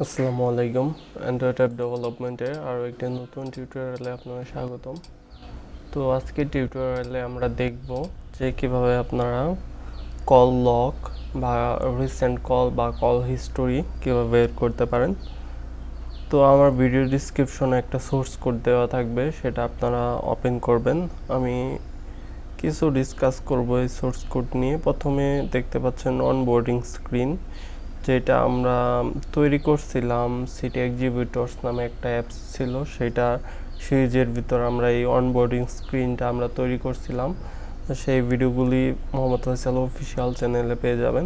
আসসালামু আলাইকুম। Android app ডেভেলপমেন্টের আরও একটি নতুন টিউটোরিয়ালে আপনাদের স্বাগতম। তো আজকের টিউটোরিয়ালে আমরা দেখব যে কীভাবে আপনারা কল লগ বা রিসেন্ট কল বা কল হিস্টোরি কীভাবে বের করতে পারেন। তো আমার ভিডিও ডিসক্রিপশনে একটা সোর্স কোড দেওয়া থাকবে, সেটা আপনারা ওপেন করবেন। আমি কিছু ডিসকাস করব এই সোর্স কোড নিয়ে। প্রথমে দেখতে পাচ্ছেন অনবোর্ডিং স্ক্রিন, যেটা আমরা তৈরি করছিলাম সিটি এক্সিবিটর্স নামে একটা অ্যাপস ছিল, সেটা সিরিজের ভিতর আমরা এই অনবোর্ডিং স্ক্রিনটা আমরা তৈরি করছিলাম। সেই ভিডিওগুলি মোহাম্মদ ফয়সাল অফিসিয়াল চ্যানেলে পেয়ে যাবেন।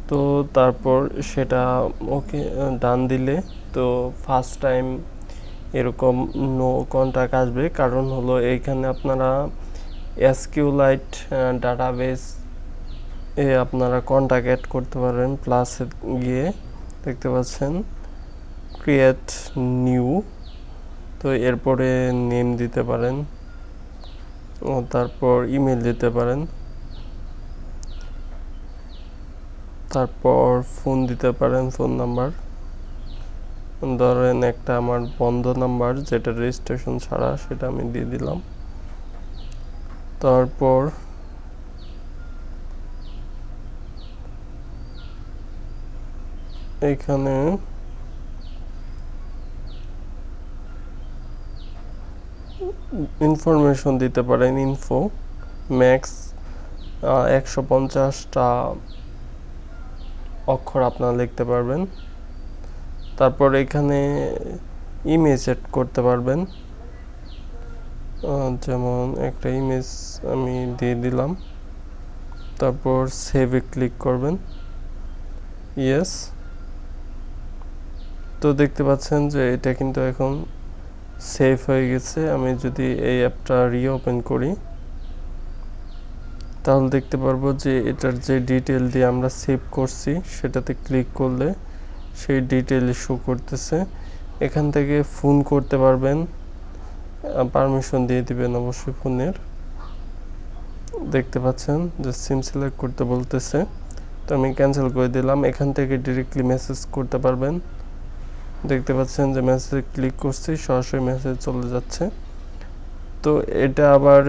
তো তারপর সেটা ওকে ডান দিলে তো ফার্স্ট টাইম এরকম নো কন্ট্যাক্ট আসবে, কারণ হলো এইখানে আপনারা এসকিউলাইট ডাটাবেস আপনারা কন্ট্যাক্ট অ্যাড করতে পারেন। প্লাসে গিয়ে দেখতে পাচ্ছেন ক্রিয়েট নিউ, তো এরপরে নেম দিতে পারেন ও তারপর ইমেল দিতে পারেন, তারপর ফোন দিতে পারেন, ফোন নাম্বার ধরেন একটা আমার বন্ধ নাম্বার যেটা রেজিস্ট্রেশন ছাড়া, সেটা আমি দিয়ে দিলাম। তারপর এখানে ইনফরমেশন দিতে পারেন, ইনফো ম্যাক্স 150টা অক্ষর আপনারা লিখতে পারবেন। তারপর এখানে ইমেজ এড করতে পারবেন, যেমন একটা ইমেজ আমি দিয়ে দিলাম। তারপর সেভে ক্লিক করবেন, ইয়েস। তো দেখতে পাচ্ছেন যে এটা কিন্তু এখন সেভ হয়ে গেছে। আমি যদি এই অ্যাপটা রিওপেন করি তাহলে দেখতে পারবো যে এটার যে ডিটেল দিয়ে আমরা সেভ করছি সেটাতে ক্লিক করলে সেই ডিটেল শো করতেছে। এখান থেকে ফোন করতে পারবেন, পারমিশন দিয়ে দিবেন অবশ্যই ফোনের। দেখতে পাচ্ছেন যে সিম সিলেক্ট করতে বলতেছে, তো আমি ক্যান্সেল করে দিলাম। এখান থেকে ডিরেক্টলি মেসেজ করতে পারবেন। দেখতে পাচ্ছেন যে মেসেজ ক্লিক করছি, সরাসরি মেসেজ চলে যাচ্ছে। তো এটা আবার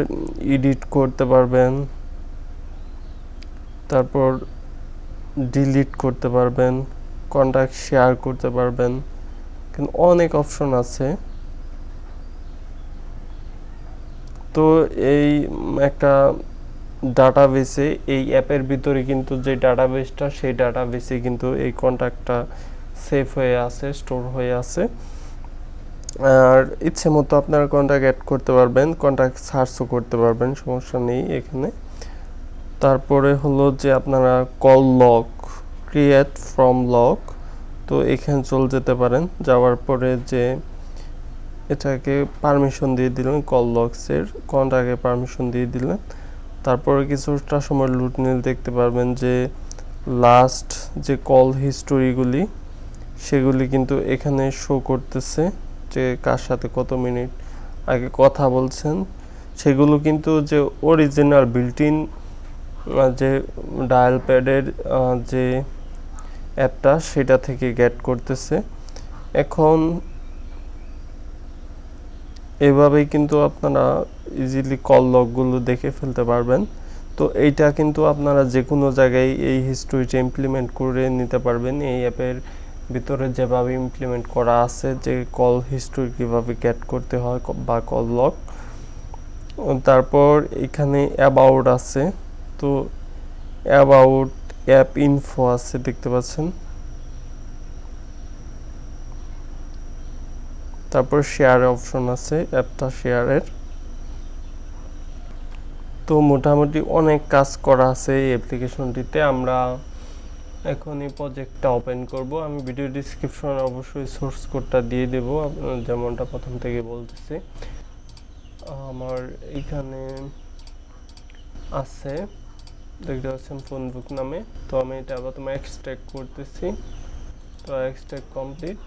এডিট করতে পারবেন, তারপর ডিলিট করতে পারবেন, কন্ট্যাক্ট শেয়ার করতে পারবেন, কিন্তু অনেক অপশন আছে। তো এই একটা ডাটাবেসে, এই অ্যাপের ভিতরে কিন্তু যে ডাটাবেসটা, সেই ডাটাবেসে কিন্তু এই কন্ট্যাক্টটা সেভ হয়ে আছে, স্টোর হয়ে আছে। আর ইচ্ছে মতো আপনারা কন্ট্যাক্ট অ্যাড করতে পারবেন, কন্ট্যাক্ট সার্চও করতে পারবেন, সমস্যা নেই এখানে। তারপরে হলো যে আপনারা call log, create from log, তো এখানে চলে যেতে পারেন। যাওয়ার পরে যে এটাকে পারমিশন দিয়ে দিলেন, কল লগসের কন্ট্যাক্টে পারমিশন দিয়ে দিলেন। তারপরে কিছুটা সময় লুট নিলে দেখতে পারবেন যে লাস্ট যে কল হিস্টোরিগুলি সেগুলি কিন্তু এখানে শো করতেছে, যে কার সাথে কত মিনিট আগে কথা বলছেন। সেগুলো কিন্তু যে অরিজিনাল বিল্ট-ইন যে ডায়াল প্যাডের যে অ্যাপটা, সেটা থেকে গেট করতেছে। এখন এভাবেই কিন্তু আপনারা ইজিলি কল লগগুলো দেখে ফেলতে পারবেন। তো এইটা কিন্তু আপনারা যে কোনো জায়গায় এই হিস্ট্রিটা ইমপ্লিমেন্ট করে নিতে পারবেন। এই অ্যাপের ভিতরে যেভাবে ইমপ্লিমেন্ট করা আছে যে কল হিস্ট্রি কীভাবে গেট করতে হয় বা কল লগ। তারপর এখানে অ্যাবাউট আছে, তো অ্যাবাউট অ্যাপ ইনফো আছে, দেখতে পাচ্ছেন। তারপর শেয়ার অপশন আছে, অ্যাপটা শেয়ারের। তো মোটামুটি অনেক কাজ করা আছে এই অ্যাপ্লিকেশনটিতে। আমরা এখন এই প্রজেক্টটা ওপেন করব। আমি ভিডিও ডিসক্রিপশনে অবশ্যই সোর্স কোডটা দিয়ে দেব, যেমনটা প্রথম থেকে বলতেছি। আমার এখানে আছে, দেখতে পাচ্ছেন ফোনবুক নামে। তো আমি এটা প্রথমে এক্সট্রাক্ট করতেছি। তো এক্সট্রাক্ট কমপ্লিট।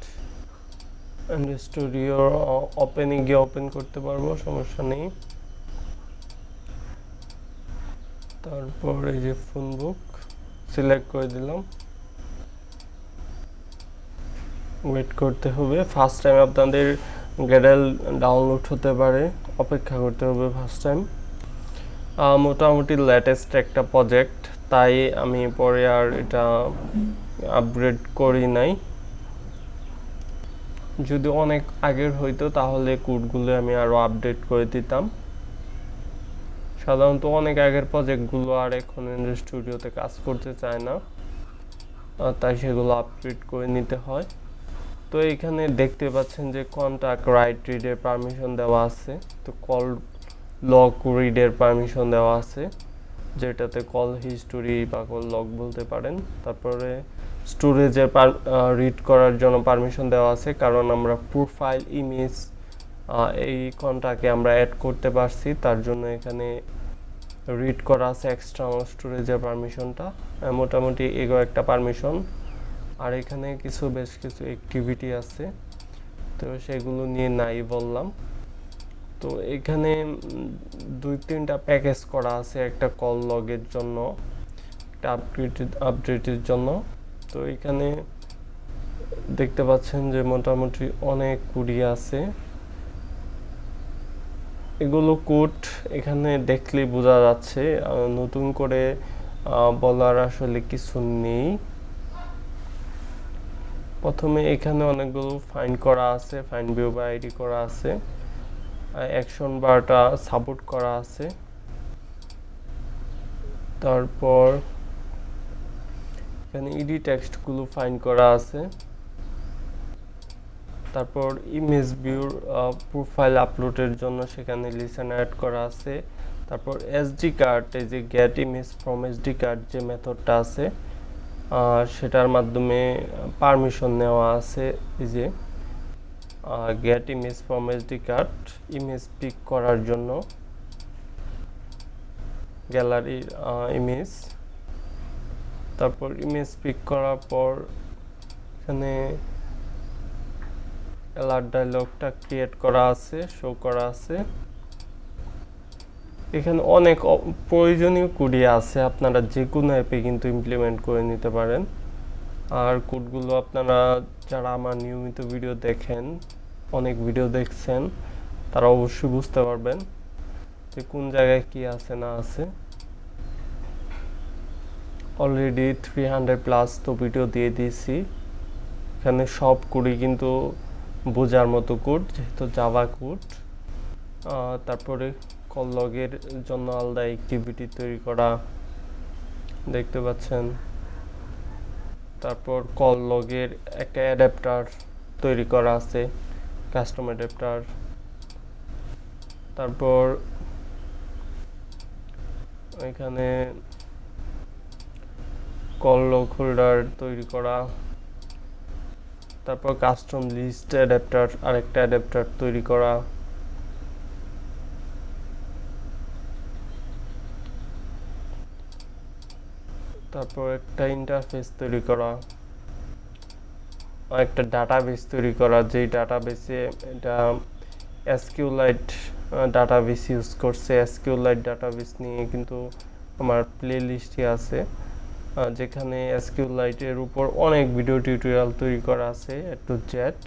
অ্যান্ড স্টুডিও ওপেনে গিয়ে ওপেন করতে পারবো, সমস্যা নেই। তারপর এই যে ফোনবুক সিলেক্ট করে দিলাম। ওয়েট করতে হবে। ফার্স্ট টাইম আপনাদের গ্রেডেল ডাউনলোড হতে পারে, অপেক্ষা করতে হবে ফার্স্ট টাইম। মোটামুটি লেটেস্ট একটা প্রজেক্ট, তাই আমি পরে আর এটা আপগ্রেড করি নাই। যদি অনেক আগের হইতো তাহলে কোডগুলো আমি আরও আপডেট করে দিতাম। সাধারণত অনেক আগের প্রজেক্টগুলো আর এখন স্টুডিওতে কাজ করতে চায় না, তাই সেগুলো আপডেট করে নিতে হয়। তো এখানে দেখতে পাচ্ছেন যে কন্টাক্ট রাইট রিডের পারমিশন দেওয়া আছে, তো কল লগ রিডের পারমিশন দেওয়া আছে, যেটাতে কল হিস্টোরি বা কল লগ বলতে পারেন। তারপরে স্টোরেজের রিড করার জন্য পারমিশন দেওয়া আছে, কারণ আমরা প্রোফাইল ইমেজ এই কন্টাক্টে আমরা অ্যাড করতে পারছি, তার জন্য এখানে রিড করা আছে এক্সটার্নাল স্টোরেজের পারমিশনটা। মোটামুটি এগো একটা পারমিশন। আর এখানে বেশ কিছু অ্যাক্টিভিটি আছে, তো সেগুলো নিয়ে নাই বললাম। তো এখানে 2-3টা প্যাকেজ করা আছে, একটা কল লগের জন্য, একটা আপডেটের জন্য। তো এখানে দেখতে পাচ্ছেন যে মোটামুটি অনেক কুড়ি আছে। এগুলো কোড এখানে দেখলে বোঝা যাচ্ছে, নতুন করে বলার আসলে কিছু নেই। প্রথমে এখানে অনেকগুলো ফাইন্ড করা আছে, ফাইন্ড ভিউ বা আইডি করা আছে, অ্যাকশন বারটা সাপোর্ট করা আছে। তারপর এখানে ইডি টেক্সটগুলো ফাইন্ড করা আছে। তারপর ইমেজ ভিউর প্রোফাইল আপলোডের জন্য সেখানে লিসেন অ্যাড করা আছে। তারপর এসডি কার্ড, এই যে get image from SD card যে মেথডটা আছে, সেটার মাধ্যমে পারমিশন নেওয়া আছে। এই যে get image from SD card, image pick করার জন্য গ্যালারির ইমেজ। তারপর ইমেজ পিক করার পর এখানে অ্যালার্ট ডায়লগটা ক্রিয়েট করা আছে, শো করা আছে। এখানে অনেক প্রয়োজনীয় কোডই আছে, আপনারা যে কোনো অ্যাপে কিন্তু ইমপ্লিমেন্ট করে নিতে পারেন। আর কোডগুলো আপনারা যারা আমার নিয়মিত ভিডিও দেখেন, অনেক ভিডিও দেখছেন, তারা অবশ্যই বুঝতে পারবেন যে কোন জায়গায় কি আছে না আছে। অলরেডি 300+ তো ভিডিও দিয়ে দিয়েছি। এখানে সব কোডই কিন্তু বোঝার মতো কোড, যেহেতু জাভা কোড। তারপরে কল লগের জন্য আলাদা অ্যাক্টিভিটি তৈরি করা দেখতে পাচ্ছেন। তারপর কল লগের একটা অ্যাডাপ্টার তৈরি করা আছে, কাস্টম অ্যাডাপ্টার। তারপর এখানে কল লগ হোল্ডার তৈরি করা। তারপর কাস্টম লিস্ট অ্যাডাপ্টার, আরেকটা অ্যাডাপ্টার তৈরি করা। তারপর একটা ইন্টারফেস তৈরি করা, একটা ডাটাবেস তৈরি করা, যেই ডাটাবেসে এটা এসকিউলাইট ডাটাবেস ইউজ করছে। এসকিউলাইট ডাটাবেস নিয়ে কিন্তু আমার প্লে লিস্টে আছে, যেখানে এসকিউলাইটের উপর অনেক ভিডিও টিউটোরিয়াল তৈরি করা আছে টু জেড।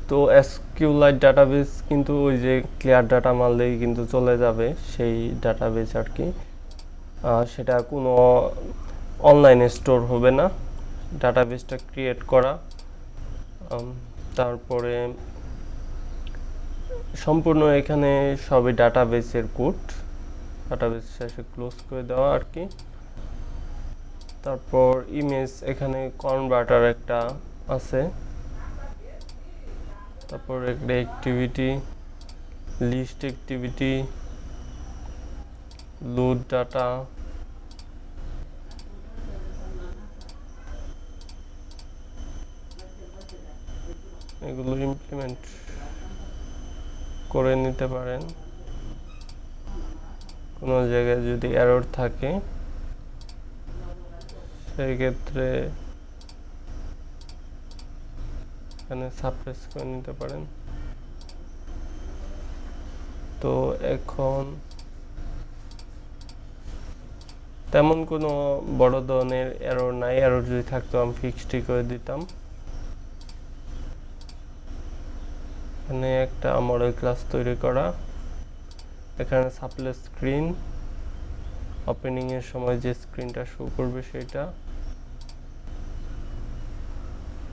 তো এসকিউলাইট ডাটাবেস কিন্তু ওই যে ক্লিয়ার ডাটা মারলেই কিন্তু চলে যাবে, সেই ডাটাবেস আর কি। সেটা কোনো অনলাইনে স্টোর হবে না, ডাটাবেসটা ক্রিয়েট করা। তারপরে সম্পূর্ণ এখানে সবই ডাটাবেসের কোড, ডাটাবেস শেষে ক্লোজ করে দেওয়া আর কি। তারপর ইমেজ, এখানে কনভার্টার একটা আছে। তারপর একটা activity, list activity, load data. এগুলো ইমপ্লিমেন্ট করে নিতে পারেন। কোনো জায়গায় যদি এরর থাকে সেই ক্ষেত্রে এখানে সাপ্রেস করে নিতে পারেন। তো এখন তেমন কোনো বড় ধরনের এরর নাই, এরর যদি থাকতো আমি ফিক্সডই করে দিতাম। এখানে একটা মডেল ক্লাস তৈরি করা, এখানে সাপ্লে স্ক্রিন, ওপেনিং এর সময় যে স্ক্রিনটা শো করবে সেটা।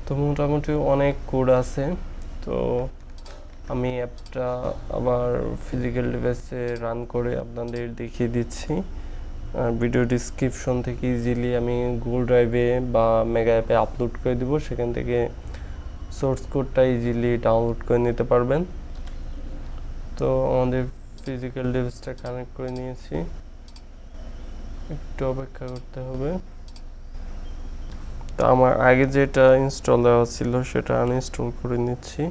তো মোটামুটি অনেক কোড আছে। তো আমি অ্যাপটা আবার ফিজিক্যাল ডিভাইসে রান করে আপনাদের দেখিয়ে দিচ্ছি। ভিডিও ডিসক্রিপশন থেকে ইজিলি আমি গুগল ড্রাইভে বা মেগা অ্যাপে আপলোড করে দিব, সেখান থেকে সোর্স কোডটা ইজিলি ডাউনলোড করে নিতে পারবেন। তো আমাদের ফিজিক্যাল ডিভাইসটা কানেক্ট করে নিয়েছি, একটু অপেক্ষা করতে হবে। তো আমার আগে যেটা ইনস্টল দেওয়া ছিল সেটা আনইনস্টল করে নিচ্ছি।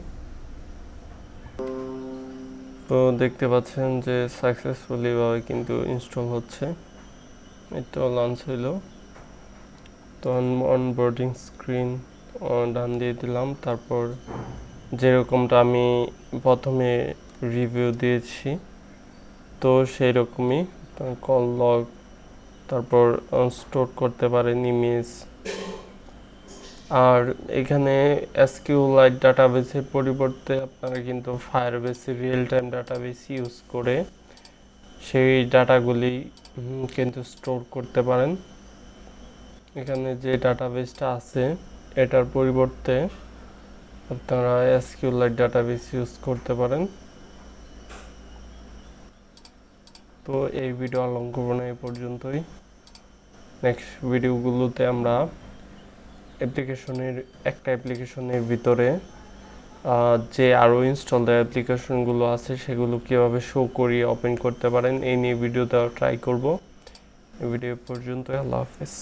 তো দেখতে পাচ্ছেন যে সাকসেসফুলি ভাবে কিন্তু ইনস্টল হচ্ছে। এটা লঞ্চ হইলো। তো অনবোর্ডিং স্ক্রিন ডান দিয়ে দিলাম। তারপর যেরকমটা আমি প্রথমে রিভিউ দিয়েছি তো সেই রকমই কল লগ, তারপর স্টোর করতে পারেন ইমেজ। আর এখানে এসকিউএলাইট ডাটাবেসের পরিবর্তে আপনারা কিন্তু Firebase real time database use করে সেই ডাটাগুলি কিন্তু স্টোর করতে পারেন। এখানে যে ডাটাবেসটা আছে এটার পরিবর্তে আপনারা এসকিউএলাইট ডাটাবেস ইউজ করতে পারেন। তো এই ভিডিও অলঙ্করণ এই পর্যন্তই। নেক্সট ভিডিওগুলোতে আমরা একটা অ্যাপ্লিকেশনের ভিতরে যে আরও ইনস্টল দেওয়া অ্যাপ্লিকেশনগুলো আছে সেগুলো কীভাবে শো করিয়ে ওপেন করতে পারেন এই নিয়ে ভিডিও দেওয়া ট্রাই করব। এই ভিডিও পর্যন্ত, আল্লাহ হাফেজ।